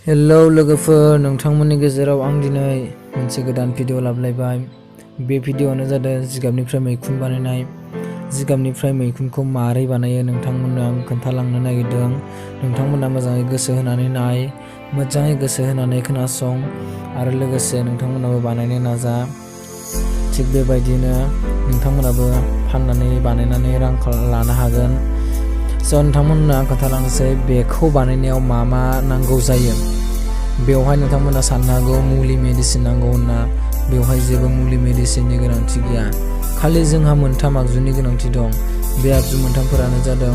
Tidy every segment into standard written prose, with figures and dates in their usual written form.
Hello लोगोफोर, नोंथांमोननि गेजेराव आं दिनै मोनसे गोदान भिडिअ लाबोलायबाय। बे भिडिअआनो जादों जिगाबनिफ्राय मैखुन बानायनाय। जिगाबनिफ्राय मैखुनखौ मारै बानायो नोंथांमोननो आं खोन्थालांनो नागिरदों। नोंथांमोना मोजाङै गोसो होनानै नाय, मोजाङै गोसो होनानै खोनासं आरो लोगोसे नोंथांमोनाबो बानायनो नाजा। थिग बेबायदिनो नोंथांमोनाबो फाननानै बानायनानै रां लानो हागोन। नोंथांमोननो आं खोन्थालांनोसै बेखौ बानायनायाव मा मा नांगौ जायो। बेवहाय नोंथांमोना साननो हागौ मुलि मेडिसिन नांगौ होनना। बेवहाय जेबो मुलि मेडिसिननि गोनांथि गैया। खालि जोंहा मोनथाम आगजुनि गोनांथि दं। बे आगजु मोनथामफोरानो जादों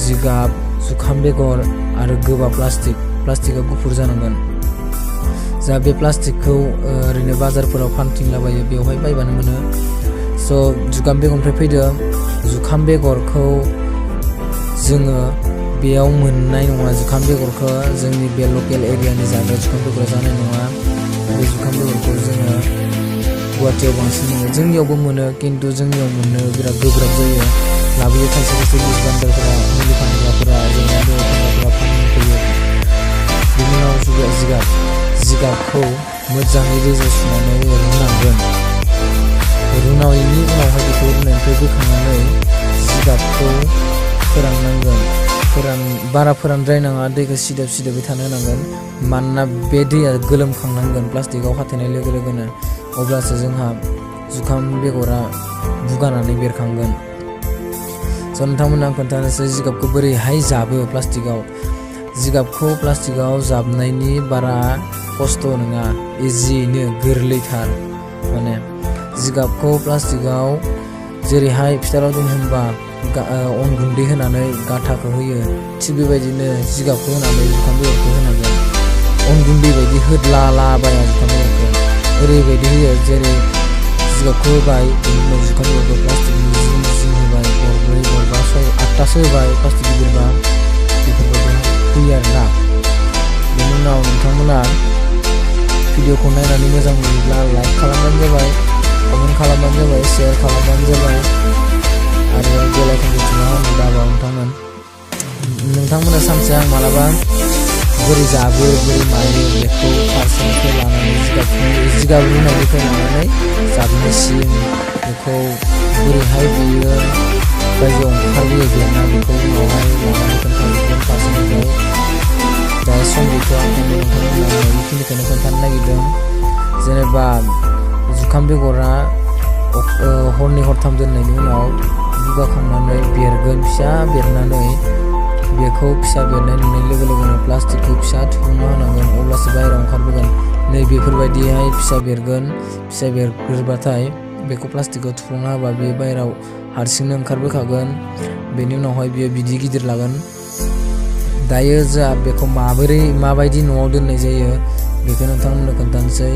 जिगाब, जुखाम बेगर आरो गोबा प्लास्टिक। प्लास्टिकआ गुफुर जानांगोन। जा बे प्लास्टिकखौ ओरैनो बाजारफोराव फानथिंलाबायो, बेवहाय बायबानो मोनो। जुखाम बेगरनिफ्राय फैदो। जुखाम बेगरखौ जोङो बेयाव मोननाय नङा। जुखाम बेगरखौ जोंनि बे लकेल एरियानि जाग्रा जुखाम बेगरा जानाय नङा। बे जुखाम बेगरखौ जोङो गुवाहाटियाव बांसिन मोनो। जोंनियावबो मोनो, खिन्थु जोंनियाव मोननो बिराद गोब्राब जायो। लाबोयो खायसे बिज बान्दारफोरा, मुलि फानग्राफोरा, जोंना बे फानग्राफोरा फाननो फैयो। बिनि उनाव जिगाबखौ मोजाङै दैजों सुनानै रुनांगोन। रुनायनि उनावहाय बेखौ रुनायनिफ्राय बोखांनानै जिगाबखौ फोराननांगोन। बारा फोरानद्रायनाङा, दैखौ सिदोबै थानो होनांगोन। मानोना बे दैया गोलोमखांनांगोन प्लास्टिकआव खाथेनाय लोगो लोगोनो, अब्लासो जोंहा जुखाम बेगरा बुगानानै बेरखांगोन। नोंथांमोननो आं खोन्थानोसै जिगाबखौ बोरैहाय जाबो प्लास्टिकआव। जिगाबखौ प्लास्टिकआव जाबनायनि बारा खस्थ' नङा, इजियैनो गोरलैथार। माने जिगाबखौ प्लास्टिकआव जेरैहाय फिथा लावदुम होनबा अन गुन्दै होनानै गाथाखौ होयो, थिग बेबायदिनो जिगाबखौ होनानै जुखाम बेगरखौ होनांगोन। अन गुन्दै बायदि होद्लालाबाया जुखाम बेगरखौ, ओरैबायदि होयो जेरै जिगाबखौ होबाय, बेनि उनाव जुखाम बेगरखौ प्लास्टिकनि जिं होबाय, गरब्रै गरबा 8थासो होबाय प्लास्टिक गिदिरबा, बेफोरबायदि होयो आरोना। बेनि उनाव नोंथांमोना भिडिअखौ नायनानै मोजां मोनोब्ला लाइक खालामबानो जाबाय, कमेन्ट खालामबानो जाबाय, शेयार खालामबानो जाबाय आरो बेल आइकनखौ थुना होनो दाबाव नोंथांमोना सानसे आं मालाबा बोरै जाबो बोरै मायो बेखौ फारसेनिफ्राय लानानै जिगाब रुनायनिफ्राय लानानै जाबनायसिम बेखौ बोरैहाय बेयो बायजोआव ओंखारबोयो बेरना, बेखौ उनावहाय लानानै खोन्थाहैगोन फारसेनिफ्राय। दा सम गैथ'आ, नोंथांमोना बेखिनिखौनो खोन्थानो नागिरदों। जेनेबा जुखाम बेगरा हरनै हरथाम दोननायनि उनाव बुगाखांनानै बेरगोन, फिसा बेरनानै बेखौ फिसा बेरनाय नुनाय लोगो लोगोनो प्लास्टिकखौ फिसा थुफ्लंना होनांगोन, अब्लासो बाहेरायाव ओंखारबोगोन। नै बेफोरबायदिहाय फिसा बेरगोन। फिसा बेरग्रोबाथाय बेखौ प्लास्टिकखौ थुफ्लंना होबा बेयो बाहेरायाव हारसिंनो ओंखारबोखागोन। बेनि उनावहाय बियो बिदै गिदिर लागोन। दायो जोंहा बेखौ माबायदि न'आव दोननाय जायो बेखौ नोंथांमोननो खोन्थानोसै।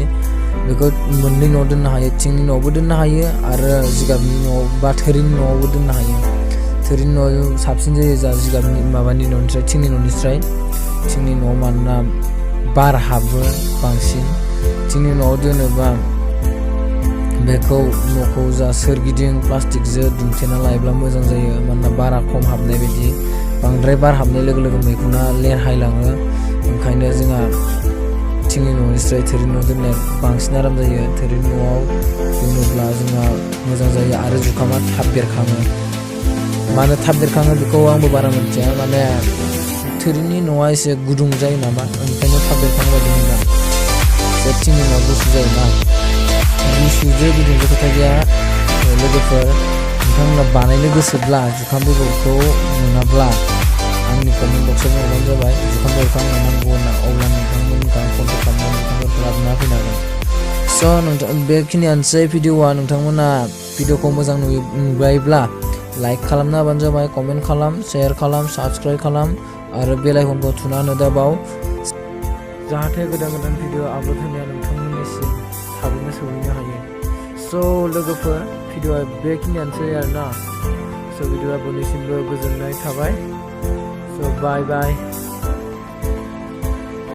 बेखौ मोननै न'आव दोननो हायो, थिंनि न'आवबो दोननो हायो आरो जिगाबनि न'आव बा थोरिनि न'आवबो दोननो हायो। थोरिनि न'आव साबसिन जायो जा जिगाबनि न'निफ्राय थिंनि न'निफ्राय। थिंनि न'आव मानोना बार हाबो बांसिन। थिंनि न'आव दोनोबा बेखौ न'खौ जा सोरगिदिं प्लास्टिकजों दुमथेना लायोब्ला मोजां जायो, मानोना बारा खम हाबनाय बायदि। बांद्राय बार हाबनाय लोगो लोगो मैखुना लेरहायलाङो। ओंखायनो जोंहा थिंनि न'निफ्राय थोरिनि न'आव दोननाया बांसिन आराम जायो। थोरिनि न'आव दोनोब्ला जोंहा मोजां जायो आरो जुखामा थाब बेरखाङो। मानो थाब बेरखाङो बेखौ आंबो बारा मिथिया, माने थोरिनि न'आ एसे गुदुं जायो नामा, ओंखायनो थाब बेरखाङो बायदि मोनदां। थिंनि न'आ गुसु जायोना, गुसुजों गुदुंजों खोथा गैया। लोगोफोर, नोंथांमोना बानायनो गोसोब्ला जुखाम बेगरखौ मोनाब्ला आंनि कमेन्ट बक्सआव हरबानो जाबाय। जुखाम बेगरखौ आंनो नांगौ होनना, अब्ला नोंथांमोनखौ आं कन्टेक्ट खालामनानै जुखाम बेगरखौ लाबोना फैनो हागोन। बेखिनियानोसै भिडिअआ। नोंथांमोना भिडिअखौ मोजां नुबायब्ला लाइक खालामना होबानो जाबाय, कमेन्ट खालाम, शेयार खालाम, साबस्क्राइब खालाम आरो बेल आइकनखौ थुना होनो दाबाव, जाहाथे गोदान भिडिअ आपल'ड होनाया नोंथांमोननिसिम थाबैनो सहैनो हायो। लोगोफोर, भिडिअआ बेखिनियानोसै आरोना। भिडिअआ बयनिसिमबो गोजोननाय थाबाय। बाय बाय।